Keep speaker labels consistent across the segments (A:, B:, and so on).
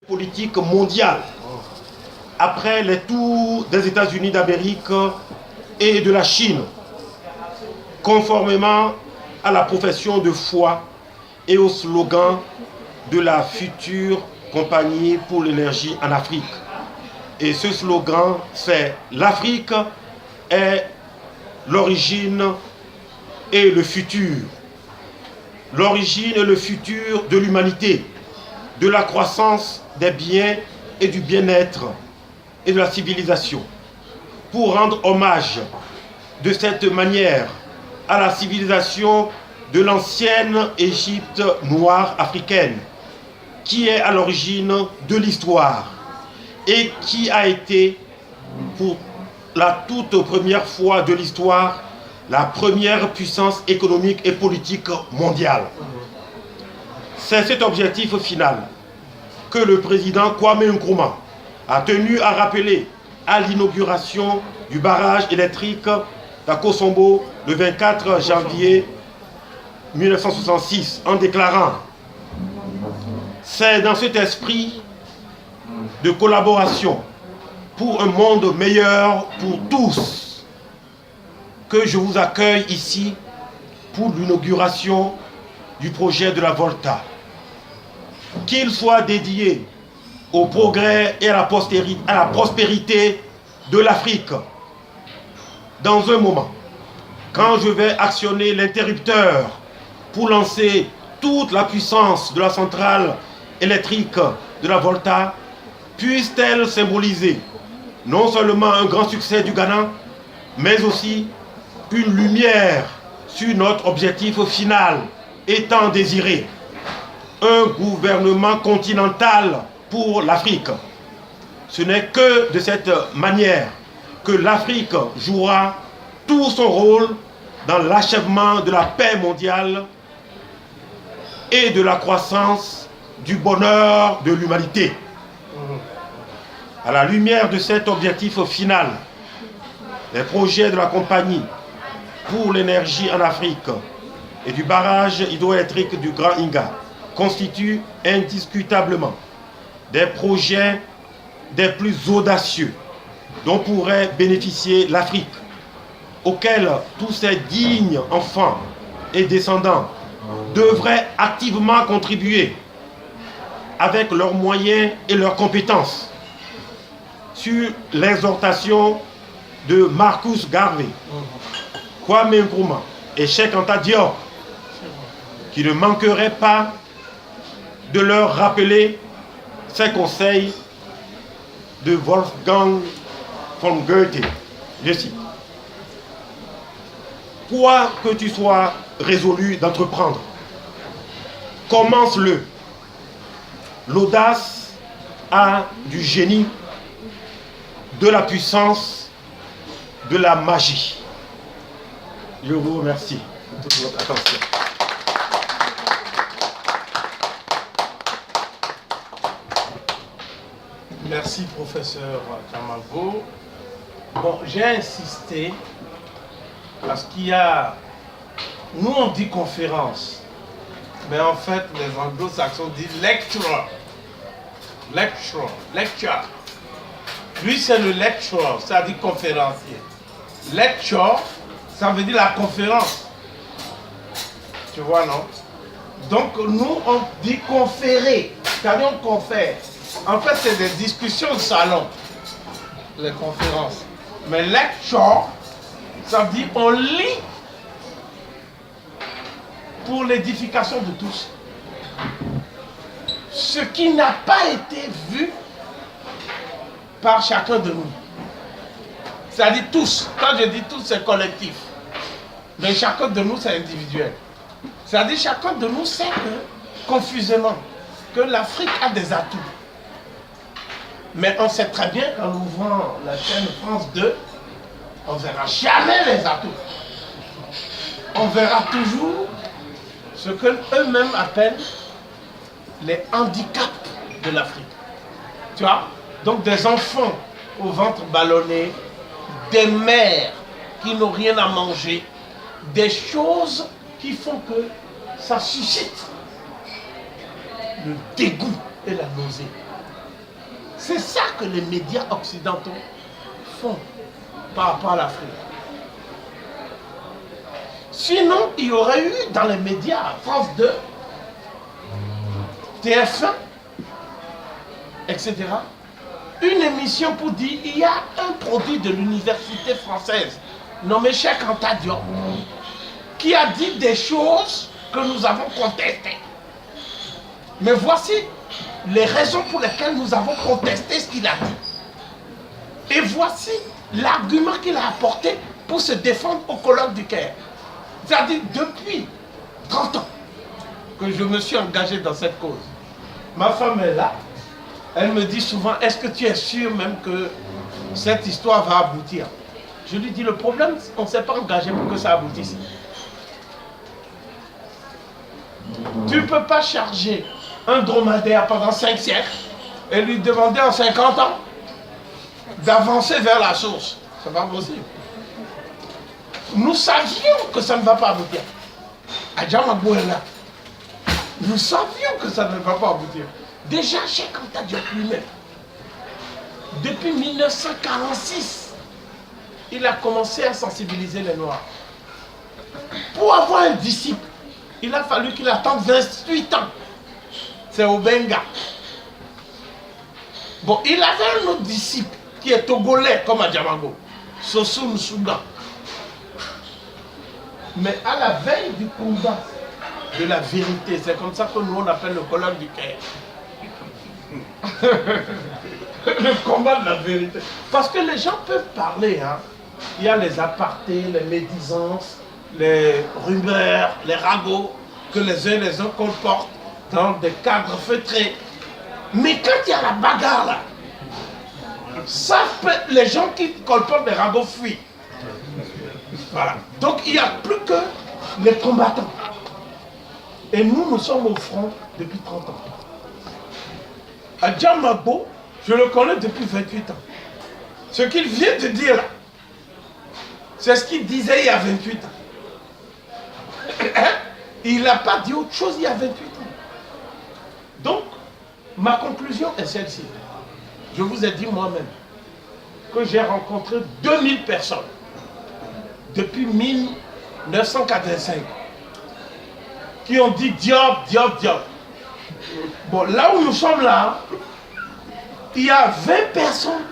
A: Politique mondiale après les tours des États-Unis d'Amérique et de la Chine, conformément à la profession de foi et au slogan de la future compagnie pour l'énergie en Afrique. Et ce slogan, c'est « L'Afrique est l'origine et le futur ». L'origine et le futur de l'humanité, de la croissance des biens et du bien-être et de la civilisation. Pour rendre hommage de cette manière à la civilisation de l'ancienne Égypte noire africaine, qui est à l'origine de l'histoire et qui a été, pour la toute première fois de l'histoire, la première puissance économique et politique mondiale. C'est cet objectif final que le président Kwame Nkrumah a tenu à rappeler à l'inauguration du barrage électrique d'Akosombo le 24 janvier 1966 en déclarant « C'est dans cet esprit de collaboration pour un monde meilleur pour tous que je vous accueille ici pour l'inauguration du projet de la Volta. Qu'il soit dédié au progrès et à la prospérité de l'Afrique. Dans un moment, quand je vais actionner l'interrupteur pour lancer toute la puissance de la centrale électrique de la Volta, puisse-t-elle symboliser non seulement un grand succès du Ghana, mais aussi une lumière sur notre objectif final étant désiré, un gouvernement continental pour l'Afrique. Ce n'est que de cette manière que l'Afrique jouera tout son rôle dans l'achèvement de la paix mondiale et de la croissance du bonheur de l'humanité. À la lumière de cet objectif final, les projets de la compagnie pour l'énergie en Afrique et du barrage hydroélectrique du Grand Inga constituent indiscutablement des projets des plus audacieux dont pourrait bénéficier l'Afrique, auxquels tous ces dignes enfants et descendants devraient activement contribuer avec leurs moyens et leurs compétences, sur l'exhortation de Marcus Garvey, Kwame Nkrumah et Cheikh Anta Diop, qui ne manquerait pas de leur rappeler ces conseils de Wolfgang von Goethe. Je cite: quoi que tu sois résolu d'entreprendre, commence-le. L'audace a du génie, de la puissance, de la magie. Je vous remercie de toute votre attention.
B: Merci, professeur Kamabo. Bon, j'ai insisté parce qu'il y a... Nous, on dit conférence, mais en fait, les anglo-saxons disent lecture. Lecture. Lecture. Lui, c'est le lecturer, c'est-à-dire conférencier. Lecture, ça veut dire la conférence. Tu vois, non? Donc, nous, on dit conférer, c'est-à-dire on confère. En fait, c'est des discussions de salon, les conférences. Mais lecture, ça veut dire on lit pour l'édification de tous. Ce qui n'a pas été vu par chacun de nous. C'est-à-dire tous. Quand je dis tous, c'est collectif. Mais chacun de nous, c'est individuel. C'est-à-dire chacun de nous sait que, confusément, que l'Afrique a des atouts. Mais on sait très bien qu'en ouvrant la chaîne France 2, on ne verra jamais les atouts. On verra toujours ce qu'eux-mêmes appellent les handicaps de l'Afrique. Tu vois? Donc des enfants au ventre ballonné, des mères qui n'ont rien à manger, des choses qui font que ça suscite le dégoût et la nausée. C'est ça que les médias occidentaux font par rapport à l'Afrique. Sinon, il y aurait eu dans les médias, France 2, TF1, etc., une émission pour dire il y a un produit de l'université française nommé Cheikh Anta Diop qui a dit des choses que nous avons contestées. Mais voici les raisons pour lesquelles nous avons contesté ce qu'il a dit. Et voici l'argument qu'il a apporté pour se défendre au colloque du Caire. C'est-à-dire depuis 30 ans que je me suis engagé dans cette cause. Ma femme est là. Elle me dit souvent, est-ce que tu es sûr même que cette histoire va aboutir? Je lui dis, le problème, on ne s'est pas engagé pour que ça aboutisse. Tu ne peux pas charger un dromadaire pendant 5 siècles et lui demander en 50 ans d'avancer vers la source. C'est pas possible. Nous savions que ça ne va pas aboutir. Adjamagbo est là. Nous savions que ça ne va pas aboutir. Déjà, Cheikh Anta Diop lui-même, depuis 1946, il a commencé à sensibiliser les Noirs. Pour avoir un disciple, il a fallu qu'il attende 28 ans. C'est Obenga. Bon, il avait un autre disciple qui est togolais comme Adjamagbo, Sossou Nsouga. Mais à la veille du combat de la vérité, c'est comme ça que nous on appelle le colloque du Caire. Le combat de la vérité. Parce que les gens peuvent parler, hein. Il y a les apartés, les médisances, les rumeurs, les ragots que les uns et les autres colportent dans des cadres feutrés. Mais quand il y a la bagarre là, ça peut, les gens qui colportent des ragots fuient. Voilà. Donc il n'y a plus que les combattants. Et nous sommes au front depuis 30 ans. Adjamagbo, je le connais depuis 28 ans. Ce qu'il vient de dire là, c'est ce qu'il disait il y a 28 ans. Il n'a pas dit autre chose il y a 28 ans. Donc, ma conclusion est celle-ci. Je vous ai dit moi-même que j'ai rencontré 2000 personnes depuis 1985 qui ont dit Diop, Diop, Diop. Bon, là où nous sommes là, il y a 20 personnes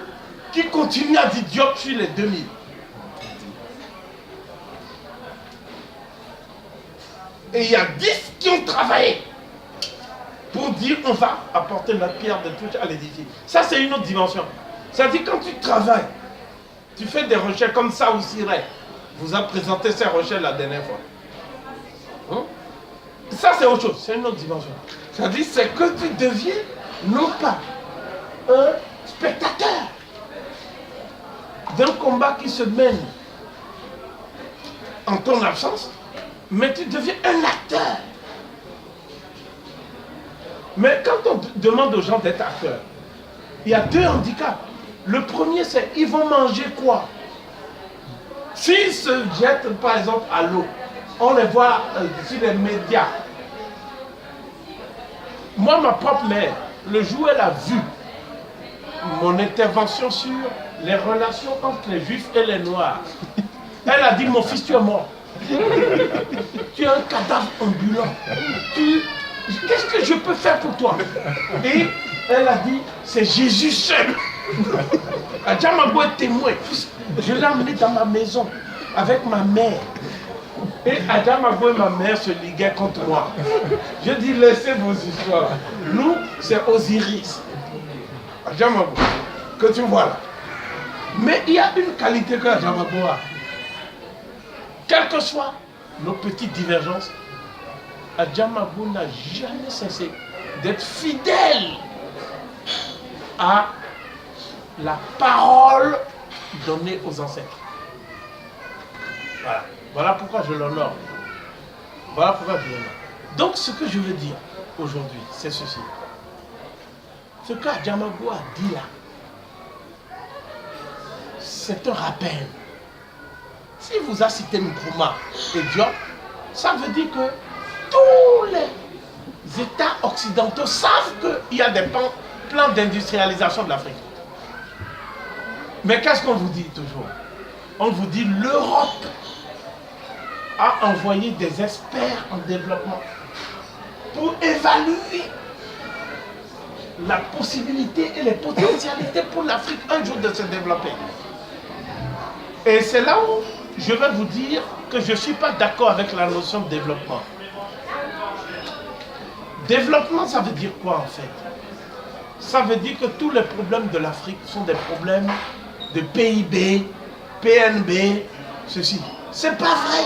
B: qui continuent à dire Diop sur les 2000. Et il y a 10 qui ont travaillé pour dire on va apporter notre pierre de touche à l'édifice. Ça, c'est une autre dimension. C'est-à-dire quand tu travailles, tu fais des recherches comme ça aussi, vous a présenté ces recherches la dernière fois. Hein? Ça, c'est autre chose, c'est une autre dimension. C'est-à-dire c'est que tu deviens non pas un spectateur d'un combat qui se mène en ton absence, mais tu deviens un acteur. Mais quand on demande aux gens d'être acteurs, il y a 2 handicaps. Le premier, c'est ils vont manger quoi? S'ils se jettent par exemple à l'eau, on les voit sur les médias. Moi, ma propre mère, le jour où elle a vu mon intervention sur les relations entre les juifs et les noirs, elle a dit, mon fils, tu es mort. Tu es un cadavre ambulant. Qu'est-ce que je peux faire pour toi? Et elle a dit, c'est Jésus seul. Adjamagbo est témoin. Je l'ai emmené dans ma maison avec ma mère. Et Adjamagbo et ma mère se liguaient contre moi. Je dis, laissez vos histoires. Nous, c'est Osiris. Adjamagbo, que tu vois là. Mais il y a une qualité que Adjamagbo a. Quelles que soient nos petites divergences, Adjamagbo n'a jamais cessé d'être fidèle à la parole donnée aux ancêtres. Voilà. Voilà pourquoi je l'honore. Voilà pourquoi je l'honore. Donc ce que je veux dire aujourd'hui, c'est ceci. Ce qu'Adjamagbo a dit là, c'est un rappel. Si vous a cité Nkrumah et Diop, ça veut dire que tous les États occidentaux savent qu'il y a des pans plan d'industrialisation de l'Afrique. Mais qu'est-ce qu'on vous dit toujours? On vous dit l'Europe a envoyé des experts en développement pour évaluer la possibilité et les potentialités pour l'Afrique un jour de se développer. Et c'est là où je vais vous dire que je ne suis pas d'accord avec la notion de développement. Développement, ça veut dire quoi en fait? Ça veut dire que tous les problèmes de l'Afrique sont des problèmes de PIB, PNB, ceci. C'est pas vrai.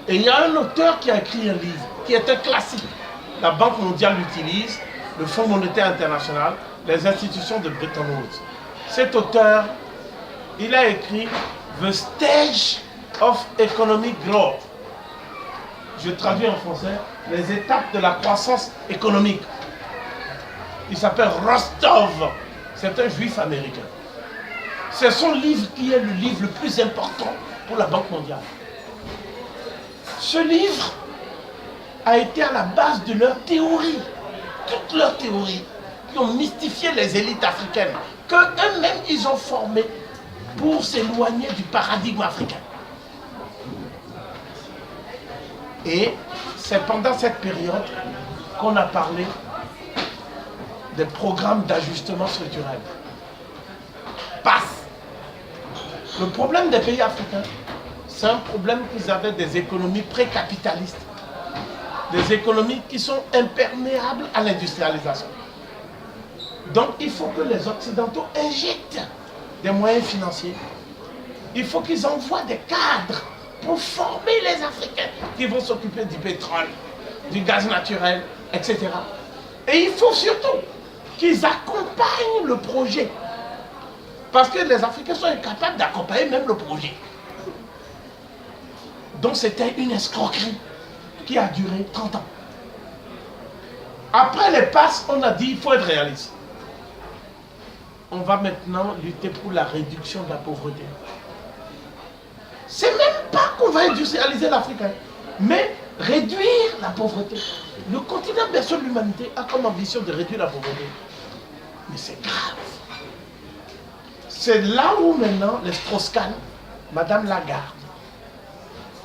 B: Et il y a un auteur qui a écrit un livre qui est un classique. La Banque mondiale l'utilise, le Fonds monétaire international, les institutions de Bretton Woods. Cet auteur, il a écrit The Stage of Economic Growth. Je traduis en français, les étapes de la croissance économique. Il s'appelle Rostov. C'est un juif américain. C'est son livre qui est le livre le plus important pour la Banque mondiale. Ce livre a été à la base de leur théorie, toutes leurs théories, qui ont mystifié les élites africaines, qu'eux-mêmes ils ont formées pour s'éloigner du paradigme africain. Et c'est pendant cette période qu'on a parlé des programmes d'ajustement structurel. PASS. Le problème des pays africains, c'est un problème qu'ils avaient des économies pré-capitalistes, des économies qui sont imperméables à l'industrialisation. Donc il faut que les Occidentaux injectent des moyens financiers. Il faut qu'ils envoient des cadres pour former les Africains qui vont s'occuper du pétrole, du gaz naturel, etc. Et il faut surtout qu'ils accompagnent le projet. Parce que les Africains sont incapables d'accompagner même le projet. Donc c'était une escroquerie qui a duré 30 ans. Après les passes, on a dit il faut être réaliste. On va maintenant lutter pour la réduction de la pauvreté. C'est même pas qu'on va industrialiser l'Afrique, hein, mais réduire la pauvreté. Le continent berceau de l'humanité a comme ambition de réduire la pauvreté. Mais c'est grave. C'est là où maintenant les Strauss-Kahn, Madame Lagarde,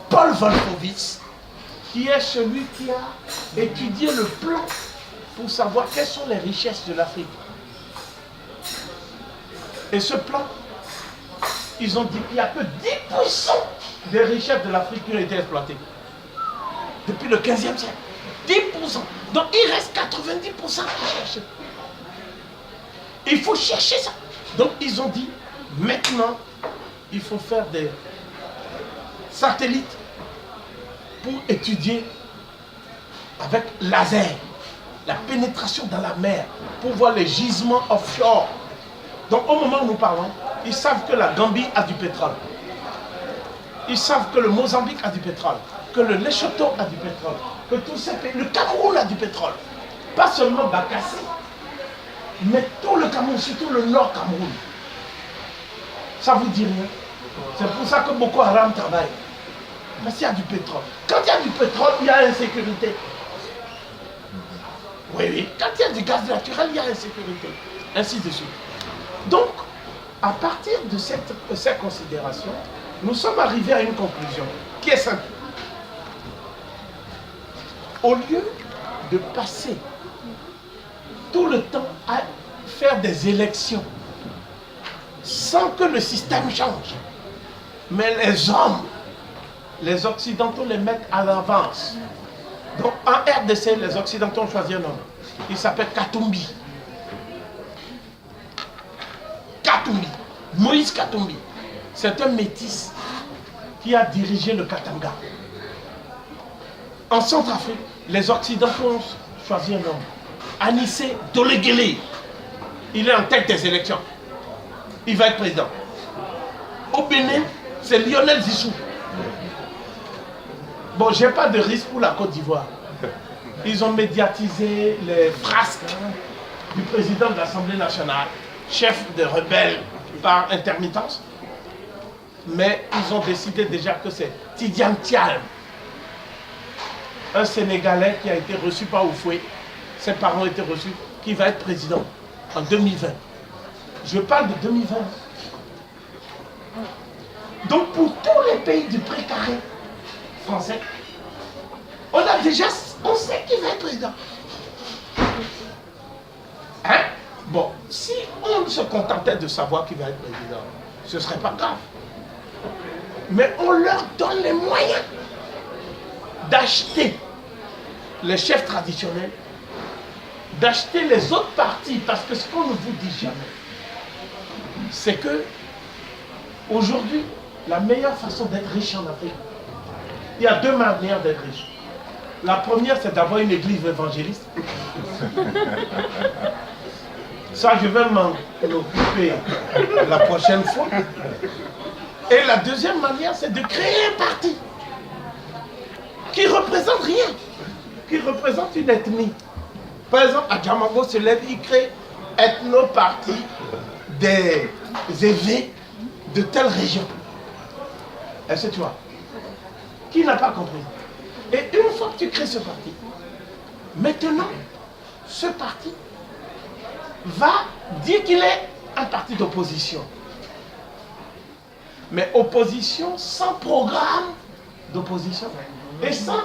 B: Paul Wolfowitz, qui est celui qui a étudié le plan pour savoir quelles sont les richesses de l'Afrique. Et ce plan, ils ont dit qu'il n'y a que 10% des richesses de l'Afrique qui ont été exploitées. Depuis le 15e siècle. 10%. Donc il reste 90% à chercher. Il faut chercher ça. Donc ils ont dit, maintenant, il faut faire des satellites pour étudier avec laser la pénétration dans la mer, pour voir les gisements offshore. Donc au moment où nous parlons, ils savent que la Gambie a du pétrole. Ils savent que le Mozambique a du pétrole, que le Lesotho a du pétrole, que tous ces pays, le Cameroun a du pétrole. Pas seulement Bakassi, mais tout le Cameroun, surtout le Nord Cameroun. Ça vous dit rien? C'est pour ça que Boko Haram travaille. Parce qu'il y a du pétrole. Quand il y a du pétrole, il y a insécurité. Oui, oui. Quand il y a du gaz naturel, il y a insécurité. Ainsi de suite. Donc, à partir de cette considération, nous sommes arrivés à une conclusion qui est simple. Au lieu de passer tout le temps à faire des élections sans que le système change, mais les hommes, les Occidentaux les mettent à l'avance. Donc en RDC, les Occidentaux ont choisi un homme. Il s'appelle Katumbi. Katumbi. Moïse Katumbi. C'est un métis qui a dirigé le Katanga. En Centrafrique, les Occidentaux ont choisi un homme. Anissé Doleguele. Il est en tête des élections. Il va être président. Au Bénin, c'est Lionel Zissou. Bon, j'ai pas de risque pour la Côte d'Ivoire. Ils ont médiatisé les frasques du président de l'Assemblée nationale, chef de rebelles par intermittence. Mais ils ont décidé déjà que c'est Tidiane Thiam, un Sénégalais qui a été reçu par Oufoué. Ses parents ont été reçus qui va être président en 2020. Je parle de 2020. Donc pour tous les pays du précaré français, on sait qui va être président. Hein? Bon, si on se contentait de savoir qui va être président, ce ne serait pas grave. Mais on leur donne les moyens d'acheter les chefs traditionnels, d'acheter les autres partis, parce que ce qu'on ne vous dit jamais, c'est que aujourd'hui, la meilleure façon d'être riche en Afrique, il y a deux manières d'être riche. La première, c'est d'avoir une église évangéliste. Ça, je vais m'en occuper la prochaine fois. Et la deuxième manière, c'est de créer un parti qui ne représente rien, qui représente une ethnie. Par exemple, à Djamango se lève, il crée ethno-parti des évêques de telle région. Est-ce que tu vois? Qui n'a pas compris? Et une fois que tu crées ce parti, maintenant, ce parti va dire qu'il est un parti d'opposition. Mais opposition sans programme d'opposition et sans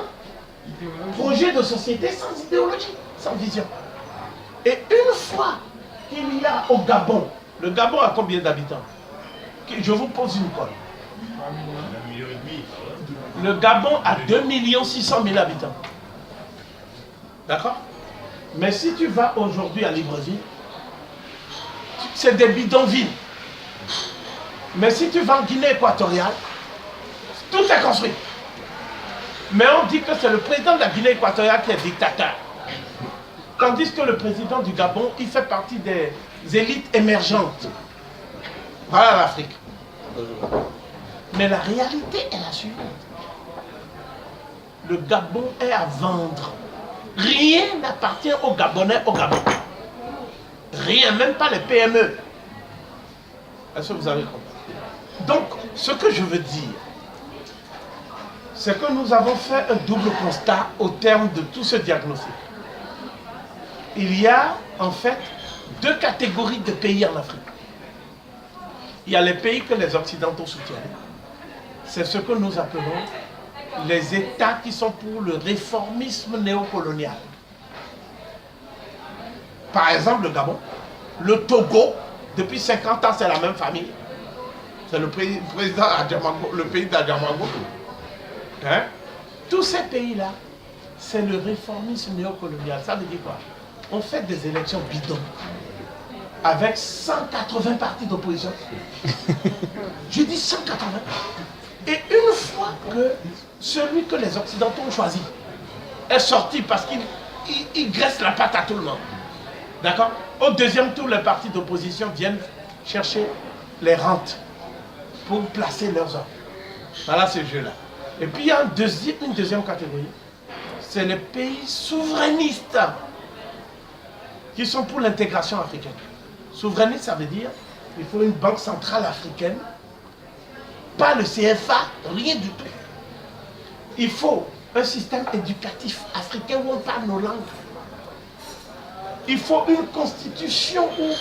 B: projet de société, sans idéologie, sans vision. Et une fois qu'il y a au Gabon, le Gabon a combien d'habitants? Je vous pose une colle. Le Gabon a 2 600 000 habitants. D'accord? Mais si tu vas aujourd'hui à Libreville, c'est des bidonvilles. Mais si tu vas en Guinée équatoriale, tout est construit. Mais on dit que c'est le président de la Guinée équatoriale qui est dictateur. Tandis que le président du Gabon, il fait partie des élites émergentes. Voilà l'Afrique. Mais la réalité est la suivante. Le Gabon est à vendre. Rien n'appartient aux Gabonais au Gabon. Rien, même pas les PME. Est-ce que vous avez compris? Donc, ce que je veux dire, c'est que nous avons fait un double constat au terme de tout ce diagnostic. Il y a en fait deux catégories de pays en Afrique. Il y a les pays que les Occidentaux soutiennent. C'est ce que nous appelons les États qui sont pour le réformisme néocolonial. Par exemple, le Gabon, le Togo, depuis 50 ans, c'est la même famille. C'est le président Adjamango, le pays d'Adjamango. Hein? Tous ces pays-là, c'est le réformisme néocolonial. Ça veut dire quoi? On fait des élections bidons avec 180 partis d'opposition. Je dis 180. Et une fois que celui que les Occidentaux ont choisi est sorti parce qu'il graisse la patte à tout le monde. D'accord? Au deuxième tour, les partis d'opposition viennent chercher les rentes pour placer leurs hommes. Voilà ce jeu-là. Et puis il y a une deuxième catégorie. C'est les pays souverainistes qui sont pour l'intégration africaine. Souverainiste, ça veut dire qu'il faut une banque centrale africaine, pas le CFA, rien du tout. Il faut un système éducatif africain où on parle nos langues. Il faut une constitution ou,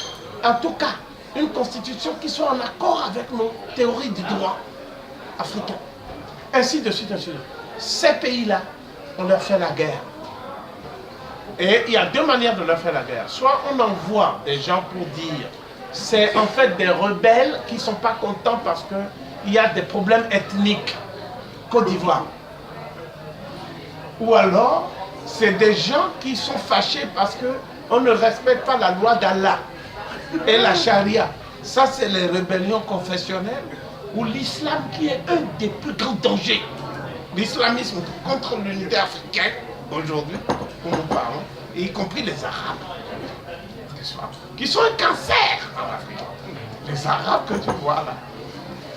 B: en tout cas, une constitution qui soit en accord avec nos théories du droit africain. Ainsi de suite, ainsi de suite. Ces pays-là, on leur fait la guerre. Et il y a deux manières de leur faire la guerre. Soit on envoie des gens pour dire, c'est en fait des rebelles qui ne sont pas contents parce qu'il y a des problèmes ethniques. Côte d'Ivoire. Ou alors, c'est des gens qui sont fâchés parce qu'on ne respecte pas la loi d'Allah et la charia. Ça, c'est les rébellions confessionnelles ou l'islam qui est un des plus grands dangers. L'islamisme contre l'unité africaine, aujourd'hui, où nous parlons, et y compris les Arabes, qui sont un cancer en Afrique. Les Arabes que tu vois là.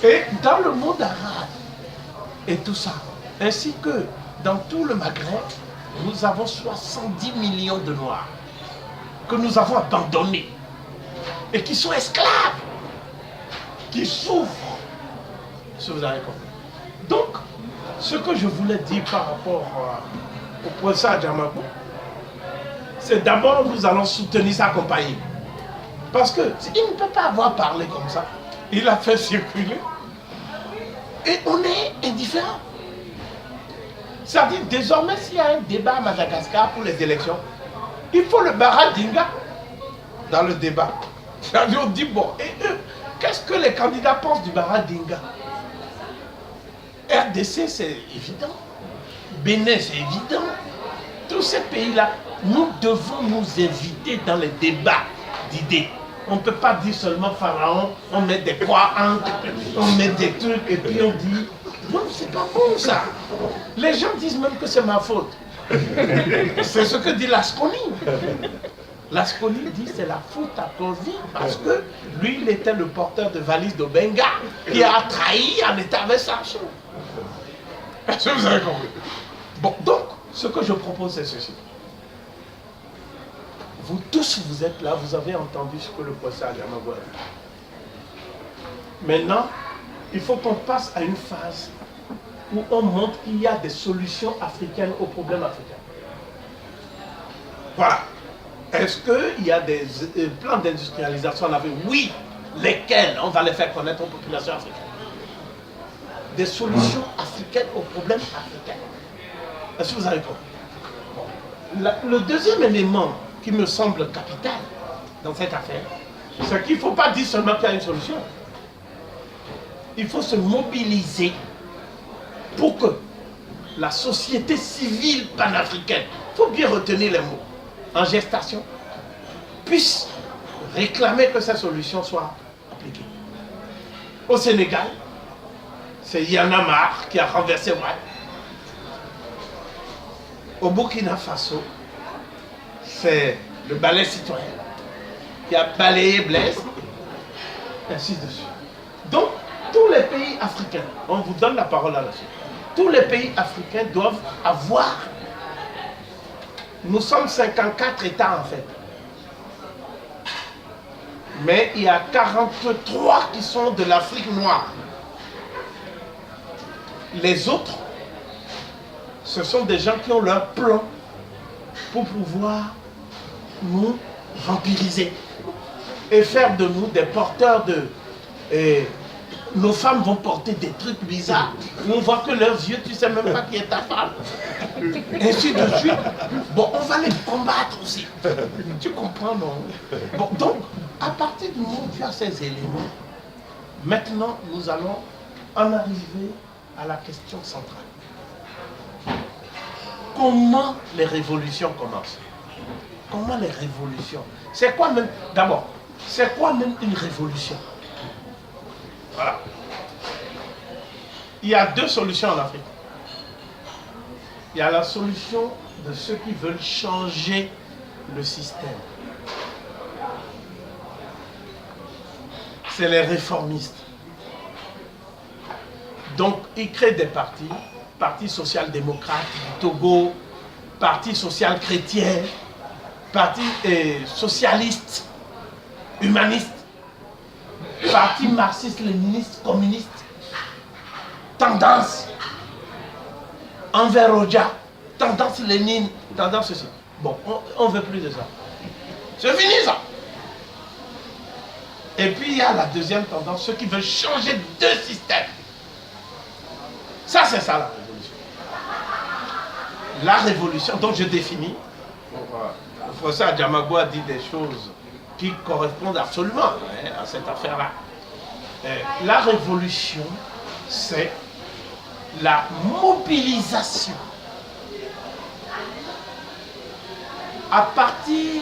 B: Et dans le monde arabe, et tout ça, ainsi que dans tout le Maghreb, nous avons 70 millions de Noirs que nous avons abandonnés et qui sont esclaves, qui souffrent. Si vous avez compris. Donc, ce que je voulais dire par rapport au professeur Adjamango, c'est d'abord nous allons soutenir sa compagnie. Parce qu'il ne peut pas avoir parlé comme ça. Il a fait circuler. Et on est indifférent. C'est-à-dire, désormais, s'il y a un débat à Madagascar pour les élections, il faut le Baradinga dans le débat. C'est-à-dire, on dit, bon, et eux, qu'est-ce que les candidats pensent du Baradinga? RDC, c'est évident. Bénin, c'est évident. Tous ces pays-là, nous devons nous inviter dans les débats d'idées. On ne peut pas dire seulement Pharaon, on met des poids, on met des trucs et puis on dit non, c'est pas bon ça. Les gens disent même que c'est ma faute. C'est ce que dit Lasconi. Lasconi dit c'est la faute à Kovi parce que lui, il était le porteur de valise de Benga qui a trahi en état avec Sancho. Est-ce que vous avez compris? Bon, donc, ce que je propose, c'est ceci. Vous tous, vous êtes là, vous avez entendu ce que le professeur Adjamagoué a dit. Maintenant, il faut qu'on passe à une phase où on montre qu'il y a des solutions africaines aux problèmes africains. Voilà. Est-ce qu'il y a des plans d'industrialisation en Afrique? Oui. Lesquels? On va les faire connaître aux populations africaines. Des solutions africaines aux problèmes africains. Est-ce que vous avez compris? Bon. Le deuxième élément qui me semble capital dans cette affaire, c'est qu'il ne faut pas dire seulement qu'il y a une solution. Il faut se mobiliser pour que la société civile panafricaine, il faut bien retenir les mots, en gestation, puisse réclamer que cette solution soit appliquée. Au Sénégal, c'est Y'en a marre qui a renversé Ouad. Au Burkina Faso, c'est le balai citoyen qui a balayé Blaise, ainsi de suite. Donc, tous les pays africains, on vous donne la parole là-dessus, tous les pays africains doivent avoir, nous sommes 54 États en fait, mais il y a 43 qui sont de l'Afrique noire. Les autres, ce sont des gens qui ont leur plan pour pouvoir nous vampiriser et faire de nous des porteurs de... nos femmes vont porter des trucs bizarres. On voit que leurs yeux, tu ne sais même pas qui est ta femme. Ainsi de suite. Bon, on va les combattre aussi. Tu comprends, non? Bon, donc, à partir du moment où tu as ces éléments, maintenant, nous allons en arriver à la question centrale. Comment les révolutions commencent? Comment les révolutions? C'est quoi même, d'abord, c'est quoi même une révolution? Voilà. Il y a deux solutions en Afrique. Il y a la solution de ceux qui veulent changer le système. C'est les réformistes. Donc, ils créent des partis, Parti social-démocrate du Togo, Parti social-chrétien, Parti socialiste, humaniste, Parti marxiste-léniniste, communiste, tendance envers Roja, tendance Lénine, tendance ceci. Bon, on ne veut plus de ça. C'est fini ça. Et puis il y a la deuxième tendance, ceux qui veulent changer de système. Ça, c'est ça la révolution. La révolution, donc je définis. Le professeur Adjamagoué a dit des choses qui correspondent absolument à cette affaire-là. La révolution, c'est la mobilisation à partir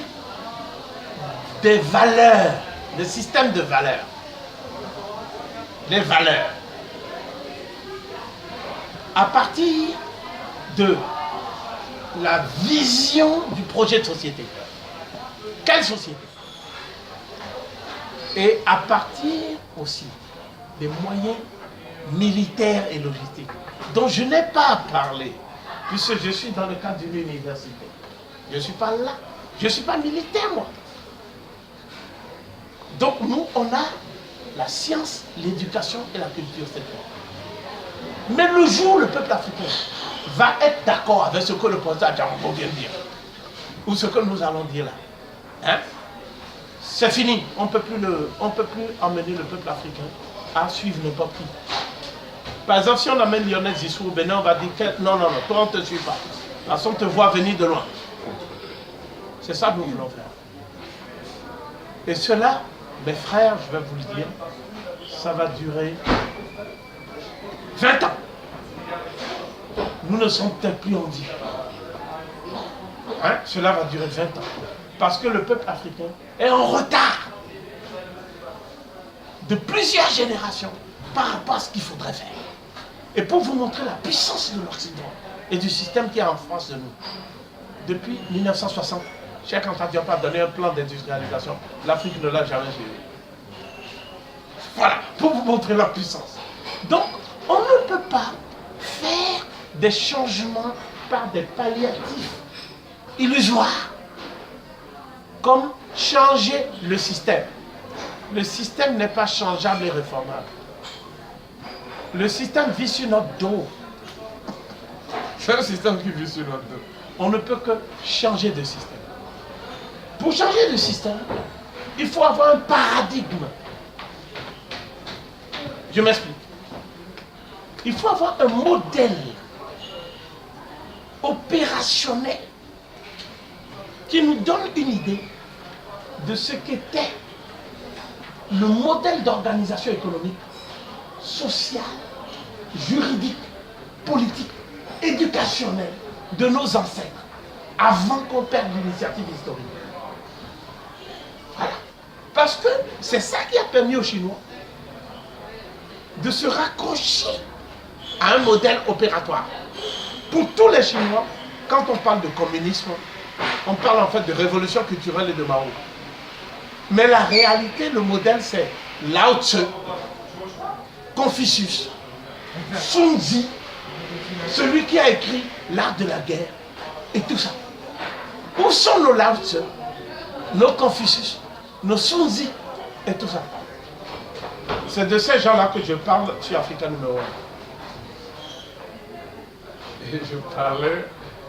B: des valeurs, des systèmes de valeurs. Les valeurs. À partir de la vision du projet de société. Quelle société? Et à partir aussi des moyens militaires et logistiques, dont je n'ai pas parlé, puisque je suis dans le cadre d'une université. Je ne suis pas là. Je ne suis pas militaire, moi. Donc nous, on a la science, l'éducation et la culture, c'est tout. Mais le jour où le peuple africain va être d'accord avec ce que le président Adjamagoué vient de dire, ou ce que nous allons dire là. Hein? C'est fini. On ne peut plus emmener le peuple africain à suivre n'importe qui. Par exemple, si on amène Lionel Zissou au Bénin, on va dire que non, toi on ne te suit pas. Parce qu'on te voit venir de loin. C'est ça que nous voulons faire. Et cela, mes frères, je vais vous le dire, ça va durer 20 ans. Nous ne sommes peut-être plus en vie. Hein? Cela va durer 20 ans. Parce que le peuple africain est en retard de plusieurs générations par rapport à ce qu'il faudrait faire. Et pour vous montrer la puissance de l'Occident et du système qui est en face de nous, depuis 1960, Cheikh Anta Diop a donné un plan d'industrialisation. L'Afrique ne l'a jamais suivi. Voilà, pour vous montrer la puissance. Donc, on ne peut pas faire des changements par des palliatifs illusoires, comme changer le système. Le système n'est pas changeable et réformable. Le système vit sur notre dos. C'est un système qui vit sur notre dos. On ne peut que changer de système. Pour changer de système, il faut avoir un paradigme. Je m'explique. Il faut avoir un modèle opérationnel qui nous donne une idée de ce qu'était le modèle d'organisation économique, sociale, juridique, politique, éducationnelle de nos ancêtres avant qu'on perde l'initiative historique. Voilà. Parce que c'est ça qui a permis aux Chinois de se raccrocher à un modèle opératoire. Pour tous les Chinois, quand on parle de communisme, on parle en fait de révolution culturelle et de Mao. Mais la réalité, le modèle, c'est Lao Tse, Confucius, Sun Tzu, celui qui a écrit L'art de la guerre, et tout ça. Où sont nos Lao Tse, nos Confucius, nos Sun Tzu, et tout ça? C'est de ces gens-là que je parle sur Africa numéro 1. Et je parlais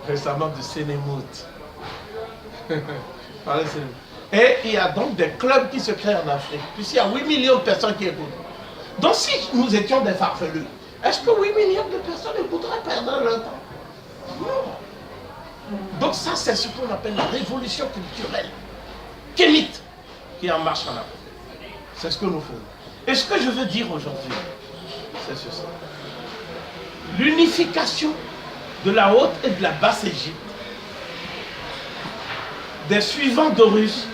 B: récemment de Sénémout. Et il y a donc des clubs qui se créent en Afrique, puisqu'il y a 8 millions de personnes qui écoutent. Donc si nous étions des farfelus, est-ce que 8 millions de personnes écouteraient pendant leur temps? Non. Donc ça, c'est ce qu'on appelle la révolution culturelle, kémite, qui est en marche en Afrique. C'est ce que nous faisons. Et ce que je veux dire aujourd'hui, c'est ceci. L'unification de la Haute et de la Basse Égypte, des suivants d'Horus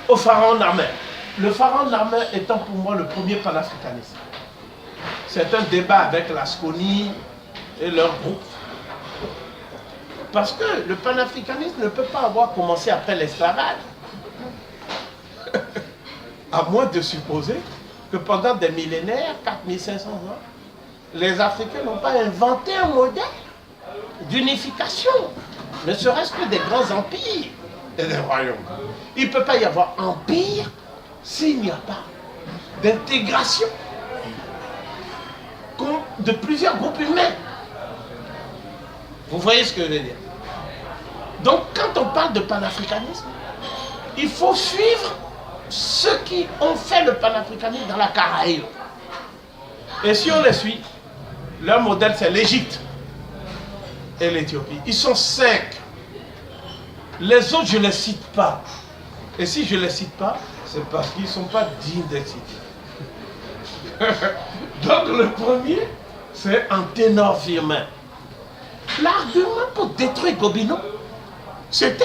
B: au pharaon Narmer. Le pharaon Narmer étant pour moi le premier panafricaniste. C'est un débat avec la SCONI et leur groupe. Parce que le panafricanisme ne peut pas avoir commencé après l'esclavage. À moins de supposer que pendant des millénaires, 4500 ans, les Africains n'ont pas inventé un modèle d'unification, ne serait-ce que des grands empires et des royaumes. Il ne peut pas y avoir empire s'il n'y a pas d'intégration de plusieurs groupes humains. Vous voyez ce que je veux dire? Donc quand on parle de panafricanisme, il faut suivre ceux qui ont fait le panafricanisme dans la Caraïbe. Et si on les suit, leur modèle c'est l'Égypte et l'Éthiopie. Ils sont 5. Les autres, je ne les cite pas. Et si je ne les cite pas, c'est parce qu'ils ne sont pas dignes d'être cités. Donc le premier, c'est un ténor firmin. L'argument pour détruire Gobineau, c'était,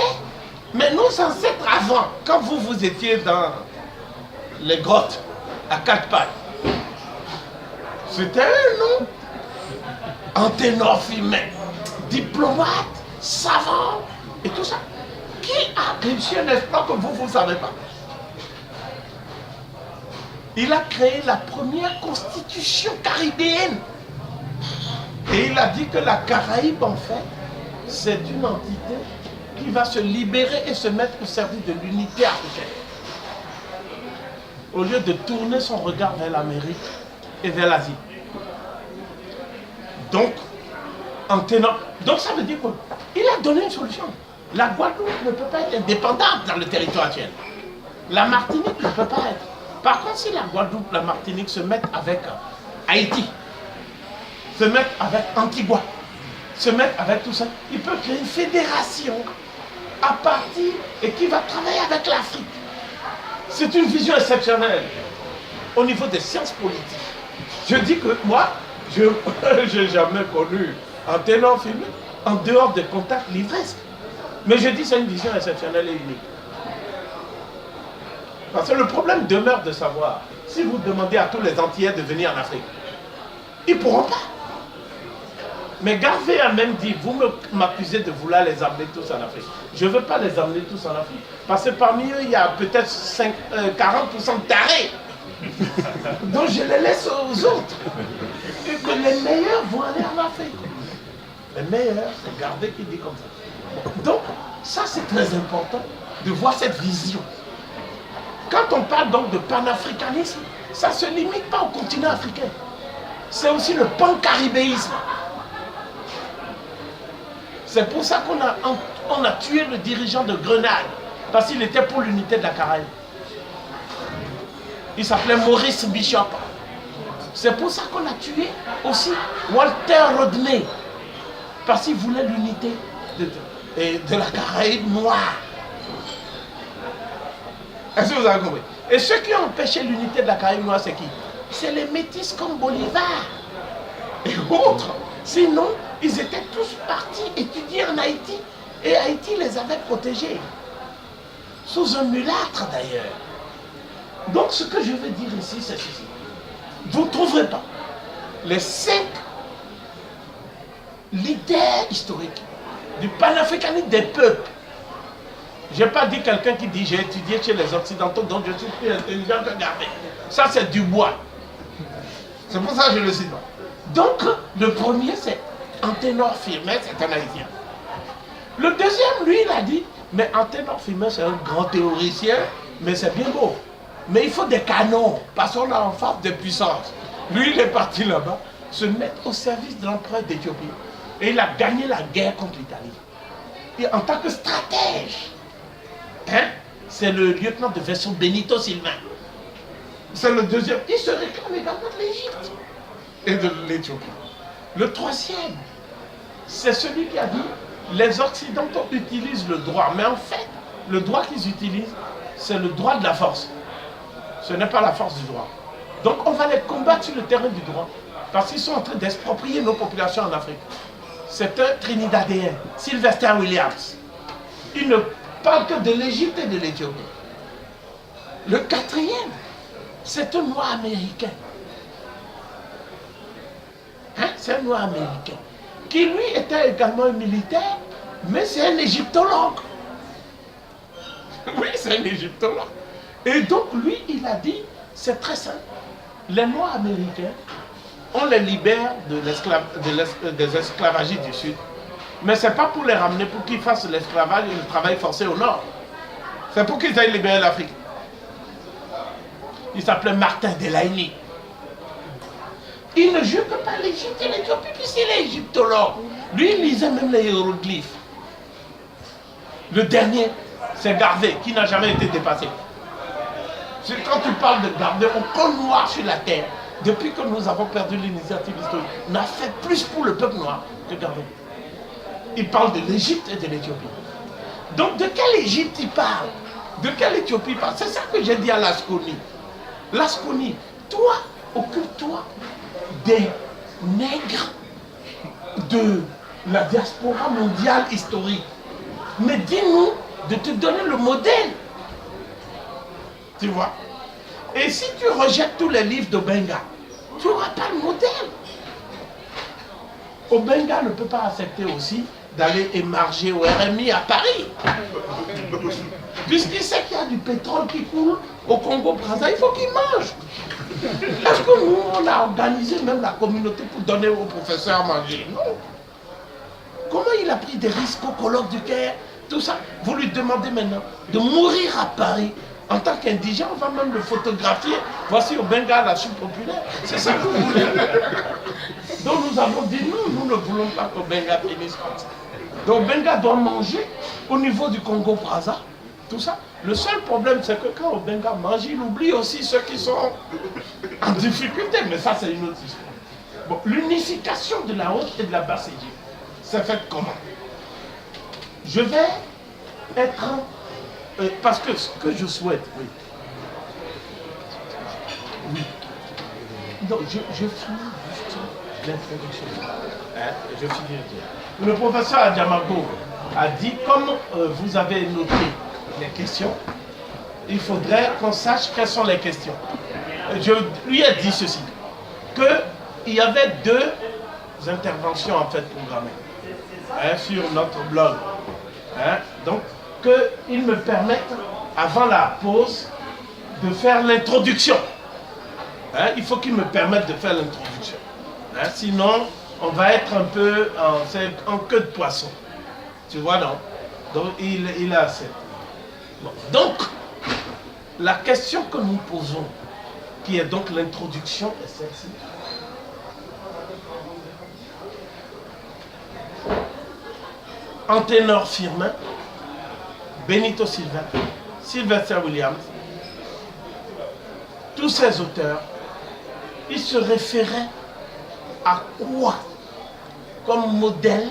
B: mais nos ancêtres avant, quand vous étiez dans les grottes à 4 pattes, c'était eux, non? Un ténor firmin, diplomate, savant, et tout ça. Qui a réussi un exploit que vous ne savez pas? Il a créé la première constitution caribéenne. Et il a dit que la Caraïbe, en fait, c'est une entité qui va se libérer et se mettre au service de l'unité africaine. Au lieu de tourner son regard vers l'Amérique et vers l'Asie. Donc, donc ça veut dire qu'il a donné une solution. La Guadeloupe ne peut pas être indépendante dans le territoire actuel. La Martinique ne peut pas être. Par contre, si la Guadeloupe, la Martinique se mettent avec Haïti, se mettent avec Antigua, se mettent avec tout ça, ils peuvent créer une fédération à partir et qui va travailler avec l'Afrique. C'est une vision exceptionnelle au niveau des sciences politiques. Je dis que moi, je n'ai jamais connu un ténor filmé en dehors des contacts livresques. Mais je dis que c'est une vision exceptionnelle et unique. Parce que le problème demeure de savoir, si vous demandez à tous les Antillais de venir en Afrique, ils ne pourront pas. Mais Garvey a même dit, vous m'accusez de vouloir les amener tous en Afrique. Je ne veux pas les amener tous en Afrique. Parce que parmi eux, il y a peut-être 40% de tarés. Donc je les laisse aux autres. Et que les meilleurs vont aller en Afrique. Les meilleurs, c'est Garvey qui dit comme ça. Donc, ça c'est très important de voir cette vision. Quand on parle donc de panafricanisme, ça ne se limite pas au continent africain. C'est aussi le pancaribéisme. C'est pour ça qu'on a tué le dirigeant de Grenade, parce qu'il était pour l'unité de la Caraïbe. Il s'appelait Maurice Bishop. C'est pour ça qu'on a tué aussi Walter Rodney, parce qu'il voulait l'unité de la Caraïbe noire. Est-ce que vous avez compris? Et ceux qui ont empêché l'unité de la Caraïbe noire, c'est qui? C'est les métis comme Bolivar et autres. Sinon, ils étaient tous partis étudier en Haïti. Et Haïti les avait protégés. Sous un mulâtre d'ailleurs. Donc ce que je veux dire ici, c'est ceci. Vous ne trouverez pas les 5 leaders historiques du panafricanisme des peuples. Je n'ai pas dit quelqu'un qui dit j'ai étudié chez les Occidentaux, donc je suis plus intelligent que Garvey. Ça c'est Dubois. C'est pour ça que je le cite. Donc le premier c'est Anténor Firmin, c'est un Haïtien. Le deuxième, lui, il a dit, mais Anténor Firmin c'est un grand théoricien, mais c'est bien beau. Mais il faut des canons, parce qu'on a en face de puissance. Lui, il est parti là-bas, se mettre au service de l'empereur d'Éthiopie. Et il a gagné la guerre contre l'Italie. Et en tant que stratège, hein, c'est le lieutenant de vaisseau Benito Sylvain. C'est le deuxième. Il se réclame également de l'Égypte et de l'Éthiopie. Le troisième, c'est celui qui a dit les Occidentaux utilisent le droit. Mais en fait, le droit qu'ils utilisent, c'est le droit de la force. Ce n'est pas la force du droit. Donc on va les combattre sur le terrain du droit. Parce qu'ils sont en train d'exproprier nos populations en Afrique. C'est un Trinidadien, Sylvester Williams. Il ne parle que de l'Égypte et de l'Éthiopie. Le quatrième, c'est un noir américain. Hein? C'est un noir américain. Qui lui était également un militaire, mais c'est un égyptologue. Oui, c'est un égyptologue. Et donc lui, il a dit, c'est très simple. Les Noirs américains, on les libère des esclavagistes du Sud. Mais ce n'est pas pour les ramener, pour qu'ils fassent l'esclavage et le travail forcé au Nord. C'est pour qu'ils aillent libérer l'Afrique. Il s'appelait Martin Delaney. Il ne juge pas l'Égypte et l'Éthiopie, puisqu'il est égyptologue. Lui, il lisait même les hiéroglyphes. Le dernier, c'est Garvey, qui n'a jamais été dépassé. Quand tu parles de Garvey, on colle noir sur la terre. Depuis que nous avons perdu l'initiative historique, on a fait plus pour le peuple noir que Garvey. Il parle de l'Égypte et de l'Éthiopie. Donc de quelle Égypte il parle? De quelle Éthiopie il parle? C'est ça que j'ai dit à Lasconi. Lasconi, toi, occupe-toi des nègres de la diaspora mondiale historique. Mais dis-nous de te donner le modèle. Tu vois? Et si tu rejettes tous les livres d'Obenga, tu n'auras pas le modèle. Obenga ne peut pas accepter aussi d'aller émarger au RMI à Paris. Puisqu'il sait qu'il y a du pétrole qui coule au Congo-Brazzaville, il faut qu'il mange. Est-ce que nous, on a organisé même la communauté pour donner aux professeurs à manger? Non. Comment il a pris des risques au colloque du Caire? Tout ça. Vous lui demandez maintenant de mourir à Paris. En tant qu'indigène, on va même le photographier. Voici Obenga, la soupe populaire. C'est ça que vous voulez. Donc nous avons dit, nous ne voulons pas qu'Obenga finisse comme ça. Donc Obenga doit manger au niveau du Congo-Brazza, tout ça. Le seul problème, c'est que quand Obenga mange, il oublie aussi ceux qui sont en difficulté. Mais ça, c'est une autre histoire. Bon, l'unification de la Haute et de la Basse-Égypte, c'est fait comment? Je vais être... parce que ce que je souhaite, oui. Oui. Non, je finis juste l'introduction. Hein, je finis. Le professeur Adjamago a dit, comme vous avez noté les questions, il faudrait qu'on sache quelles sont les questions. Je lui ai dit ceci, qu'il y avait 2 interventions en fait programmées sur notre blog. Donc, qu'il me permette, avant la pause, de faire l'introduction. Il faut qu'il me permette de faire l'introduction. Sinon, on va être un peu en queue de poisson. Tu vois, non? Donc, il a assez. Bon. Donc, la question que nous posons, qui est donc l'introduction, est celle-ci. Anténor Firmin, Benito Silva, Sylvester Williams, tous ces auteurs, ils se référaient à quoi comme modèle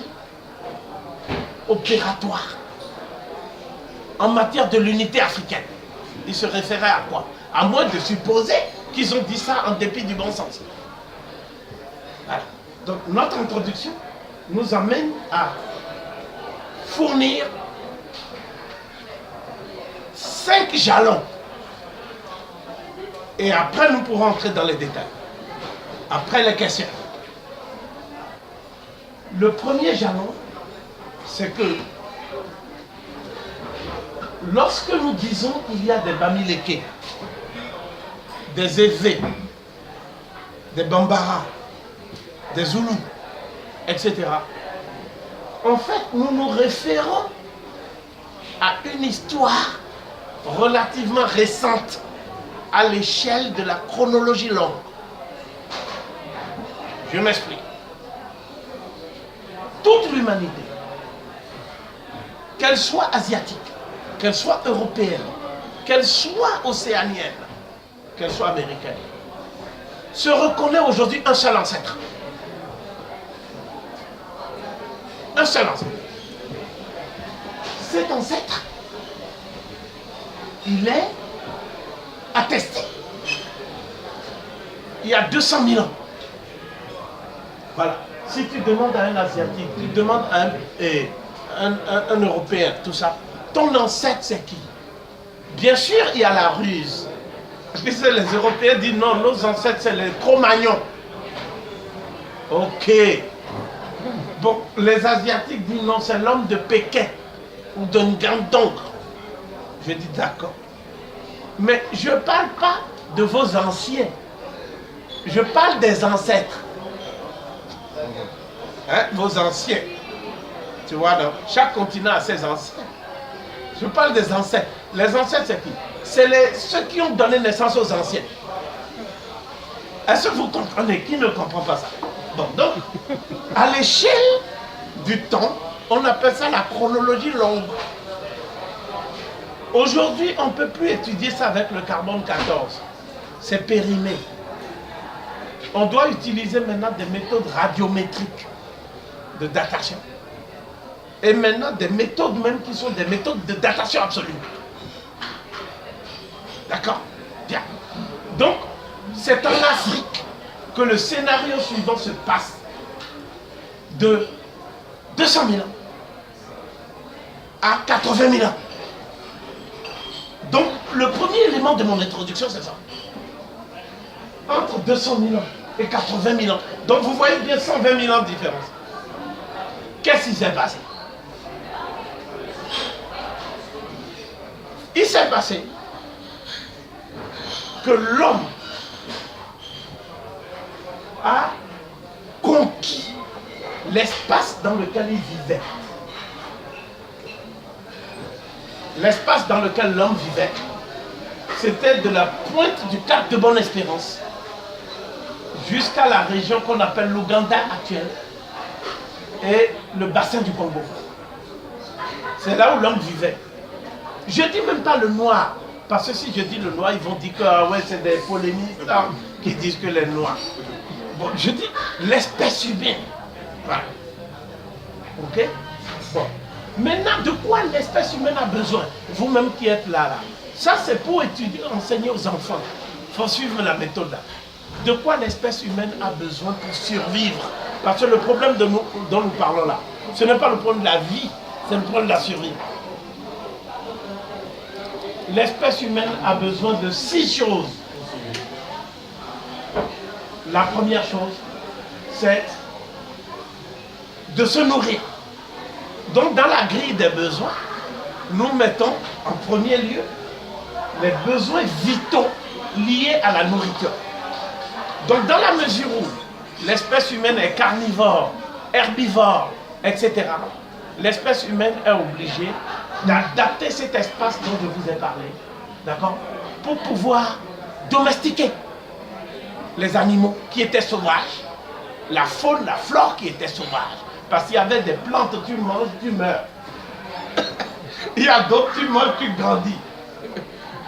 B: opératoire en matière de l'unité africaine? Ils se référaient à quoi? À moins de supposer qu'ils ont dit ça en dépit du bon sens. Voilà. Donc notre introduction nous amène à fournir 5 jalons. Et après, nous pourrons entrer dans les détails. Après les questions. Le premier jalon, c'est que lorsque nous disons qu'il y a des Bamileke, des Évé, des Bambara, des Zoulous, etc., en fait, nous nous référons à une histoire relativement récente à l'échelle de la chronologie longue. Je m'explique. Toute l'humanité, qu'elle soit asiatique, qu'elle soit européenne, qu'elle soit océanienne, qu'elle soit américaine, se reconnaît aujourd'hui un seul ancêtre. Un seul ancêtre. Cet ancêtre, il est attesté il y a 200 000 ans. Voilà. Si tu demandes à un Asiatique, tu demandes à un Européen, tout ça, ton ancêtre c'est qui? Bien sûr, il y a la ruse. Parce que les Européens disent non, nos ancêtres c'est les Cro-Magnons. Ok. Bon, les Asiatiques disent non, c'est l'homme de Pékin ou de Ngandong. Je dis d'accord. Mais je ne parle pas de vos anciens. Je parle des ancêtres. Hein, vos anciens. Tu vois, donc, chaque continent a ses anciens. Je parle des ancêtres. Les ancêtres, c'est qui? C'est ceux qui ont donné naissance aux anciens. Est-ce que vous comprenez? Qui ne comprend pas ça? Bon, donc, à l'échelle du temps, on appelle ça la chronologie longue. Aujourd'hui, on ne peut plus étudier ça avec le carbone 14. C'est périmé. On doit utiliser maintenant des méthodes radiométriques de datation. Et maintenant des méthodes même qui sont des méthodes de datation absolue. D'accord? Bien. Donc, c'est en Afrique que le scénario suivant se passe de 200 000 ans à 80 000 ans. Donc, le premier élément de mon introduction, c'est ça. Entre 200 000 ans et 80 000 ans. Donc, vous voyez bien 120 000 ans de différence. Qu'est-ce qui s'est passé? Il s'est passé que l'homme a conquis l'espace dans lequel il vivait. L'espace dans lequel l'homme vivait, c'était de la pointe du Cap de Bonne-Espérance jusqu'à la région qu'on appelle l'Ouganda actuelle et le bassin du Congo. C'est là où l'homme vivait. Je ne dis même pas le noir. Parce que si je dis le noir, ils vont dire que ah ouais, c'est des polémistes là, qui disent que les noirs. Bon, je dis l'espèce humaine. Voilà. Ok? Bon. Maintenant, de quoi l'espèce humaine a besoin? Vous-même qui êtes là. Ça, c'est pour étudier, enseigner aux enfants. Il faut suivre la méthode là. De quoi l'espèce humaine a besoin pour survivre? Parce que le problème dont nous parlons là, ce n'est pas le problème de la vie, c'est le problème de la survie. L'espèce humaine a besoin de 6 choses. La première chose, c'est de se nourrir. Donc dans la grille des besoins, nous mettons en premier lieu les besoins vitaux liés à la nourriture. Donc dans la mesure où l'espèce humaine est carnivore, herbivore, etc., l'espèce humaine est obligée d'adapter cet espace dont je vous ai parlé, d'accord, pour pouvoir domestiquer les animaux qui étaient sauvages, la faune, la flore qui était sauvage. Parce qu'il y avait des plantes, tu manges, tu meurs. Il y a d'autres, tu manges, tu grandis.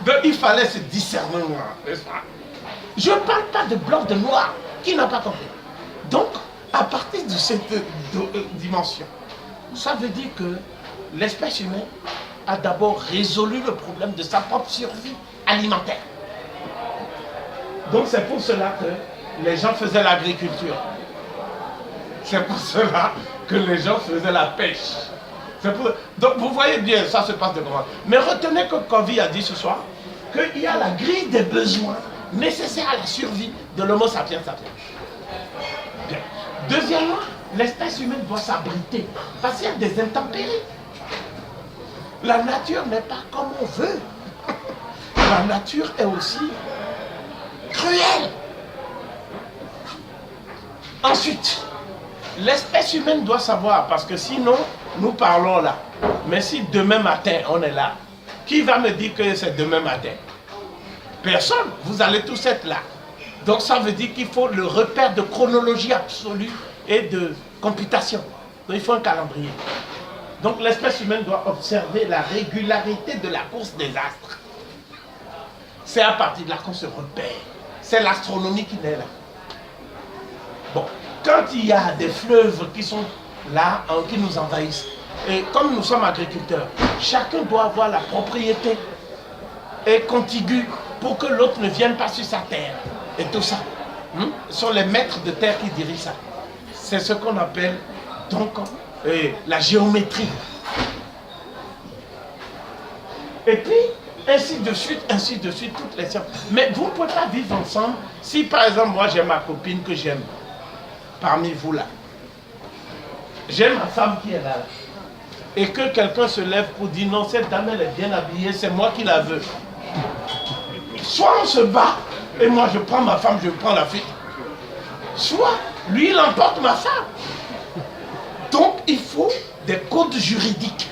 B: Donc il fallait ce discernement, n'est-ce pas? Je ne parle pas de blanc, de noir, qui n'a pas compris. Donc, à partir de cette dimension, ça veut dire que l'espèce humaine a d'abord résolu le problème de sa propre survie alimentaire. Donc c'est pour cela que les gens faisaient l'agriculture. C'est pour cela que les gens faisaient la pêche. Donc vous voyez bien, ça se passe de comment. Mais retenez que Covey a dit ce soir qu'il y a la grille des besoins nécessaires à la survie de l'homo sapiens sapiens. Bien. Deuxièmement, l'espèce humaine doit s'abriter parce qu'il y a des intempéries. La nature n'est pas comme on veut. La nature est aussi cruelle. Ensuite, l'espèce humaine doit savoir, parce que sinon, nous parlons là. Mais si demain matin, on est là, qui va me dire que c'est demain matin? Personne. Vous allez tous être là. Donc ça veut dire qu'il faut le repère de chronologie absolue et de computation. Donc il faut un calendrier. Donc l'espèce humaine doit observer la régularité de la course des astres. C'est à partir de là qu'on se repère. C'est l'astronomie qui naît là. Bon, quand il y a des fleuves qui sont là, qui nous envahissent, et comme nous sommes agriculteurs, chacun doit avoir la propriété et contiguë pour que l'autre ne vienne pas sur sa terre. Et tout ça. Ce sont les maîtres de terre qui dirigent ça. C'est ce qu'on appelle donc la géométrie. Et puis, ainsi de suite, toutes les sciences. Mais vous ne pouvez pas vivre ensemble si, par exemple, moi j'ai ma copine que j'aime, parmi vous là. J'aime ma femme qui est là. Et que quelqu'un se lève pour dire non, cette dame elle est bien habillée, c'est moi qui la veux. Soit on se bat, et moi je prends ma femme, je prends la fille. Soit lui il emporte ma femme. Donc il faut des codes juridiques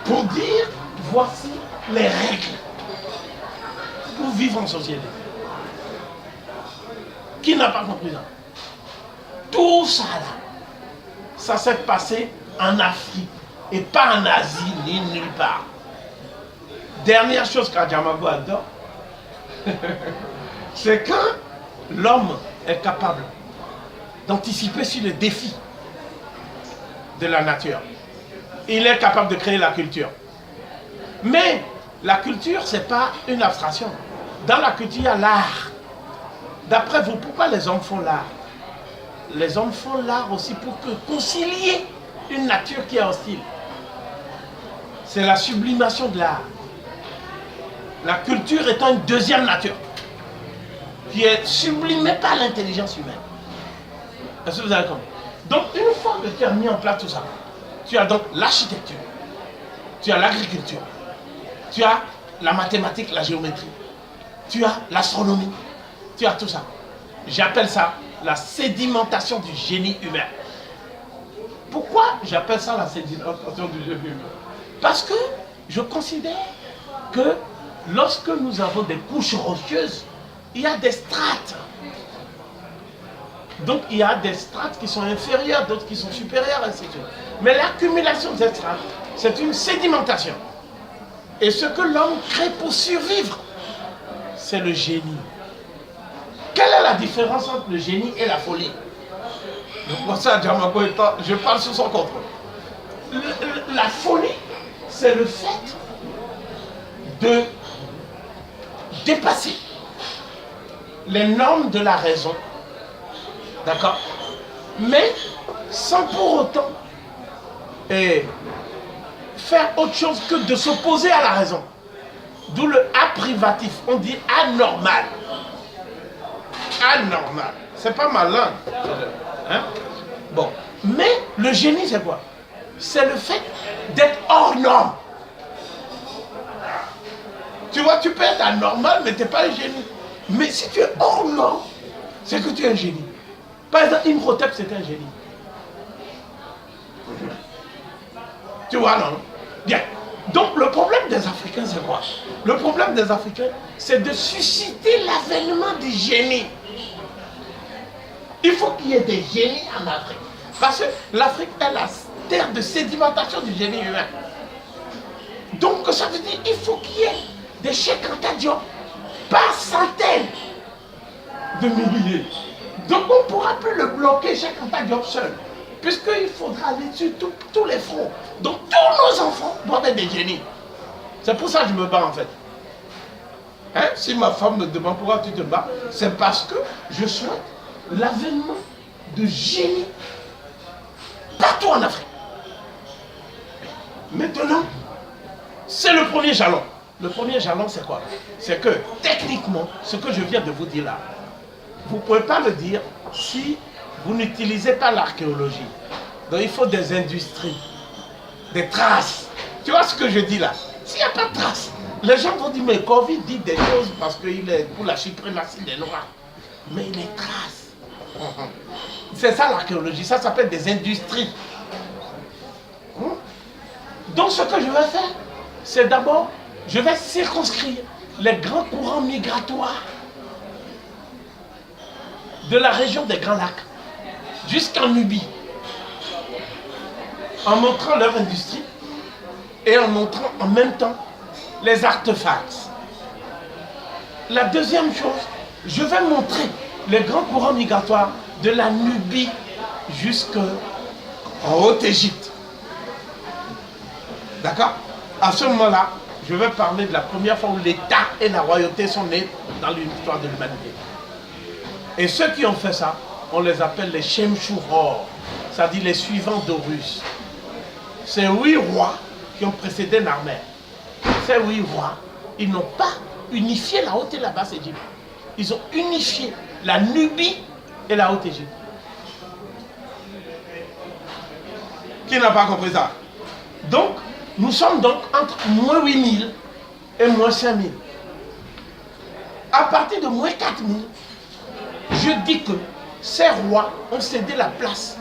B: pour dire voici les règles pour vivre en société. Qui n'a pas compris ça? Tout ça là, ça s'est passé en Afrique et pas en Asie ni nulle part. Dernière chose qu'Adjamago adore, c'est quand l'homme est capable d'anticiper sur les défis de la nature. Il est capable de créer la culture. Mais la culture, ce n'est pas une abstraction. Dans la culture, il y a l'art. D'après vous, pourquoi les hommes font l'art? Les hommes font l'art aussi pour concilier une nature qui est hostile. C'est la sublimation de l'art. La culture étant une deuxième nature qui est sublimée par l'intelligence humaine. Est-ce que vous avez compris? Donc, une fois que tu as mis en place tout ça, tu as donc l'architecture, tu as l'agriculture, tu as la mathématique, la géométrie, tu as l'astronomie, tu as tout ça. J'appelle ça la sédimentation du génie humain. Pourquoi j'appelle ça la sédimentation du génie humain? Parce que je considère que lorsque nous avons des couches rocheuses, il y a des strates. Donc il y a des strates qui sont inférieures, d'autres qui sont supérieures, ainsi de suite. Mais l'accumulation de ces strates, c'est une sédimentation. Et ce que l'homme crée pour survivre, c'est le génie. Quelle est la différence entre le génie et la folie? Donc pour ça, je parle sous son contrôle. La folie, c'est le fait de dépasser les normes de la raison, d'accord, mais sans pour autant faire autre chose que de s'opposer à la raison. D'où le A privatif, on dit anormal. Anormal, c'est pas malin. Hein? Bon, mais le génie c'est quoi? C'est le fait d'être hors norme. Tu vois, tu peux être anormal, mais tu n'es pas un génie. Mais si tu es hors norme, c'est que tu es un génie. Par exemple, Imhotep, c'était un génie. Tu vois, non? Bien. Donc, le problème des Africains, c'est quoi? Le problème des Africains, c'est de susciter l'avènement des génies. Il faut qu'il y ait des génies en Afrique. Parce que l'Afrique est la terre de sédimentation du génie humain. Donc, ça veut dire qu'il faut qu'il y ait des Cheikh Anta Diop par centaines de milliers. Donc on ne pourra plus le bloquer Cheikh Anta Diop seul, puisqu'il faudra aller sur tous les fronts. Donc tous nos enfants doivent être des génies. C'est pour ça que je me bats en fait. Hein? Si ma femme me demande pourquoi tu te bats, c'est parce que je souhaite l'avènement de génies partout en Afrique. Maintenant, c'est le premier jalon. Le premier jalon, c'est quoi? C'est que, techniquement, ce que je viens de vous dire là, vous ne pouvez pas le dire si vous n'utilisez pas l'archéologie. Donc, il faut des industries, des traces. Tu vois ce que je dis là? S'il n'y a pas de traces, les gens vont dire, mais Covid dit des choses parce qu'il est pour la suprématie des Noirs. Mais les traces. C'est ça l'archéologie, ça s'appelle des industries. Donc, ce que je vais faire, c'est d'abord, je vais circonscrire les grands courants migratoires de la région des Grands Lacs jusqu'en Nubie, en montrant leur industrie et en montrant en même temps les artefacts. La deuxième chose, je vais montrer les grands courants migratoires de la Nubie jusqu'en Haute-Égypte. D'accord? À ce moment-là, je vais parler de la première fois où l'État et la royauté sont nés dans l'histoire de l'humanité. Et ceux qui ont fait ça, on les appelle les Shemshuror, c'est-à-dire les suivants d'Horus. Ces 8 rois qui ont précédé Narmer. Ces 8 rois, ils n'ont pas unifié la Haute et la Basse Égypte. Ils ont unifié la Nubie et la Haute Égypte. Qui n'a pas compris ça? Donc, nous sommes donc entre moins 8000 et moins 5000. À partir de moins 4000, je dis que ces rois ont cédé la place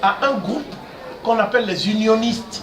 B: à un groupe qu'on appelle les unionistes.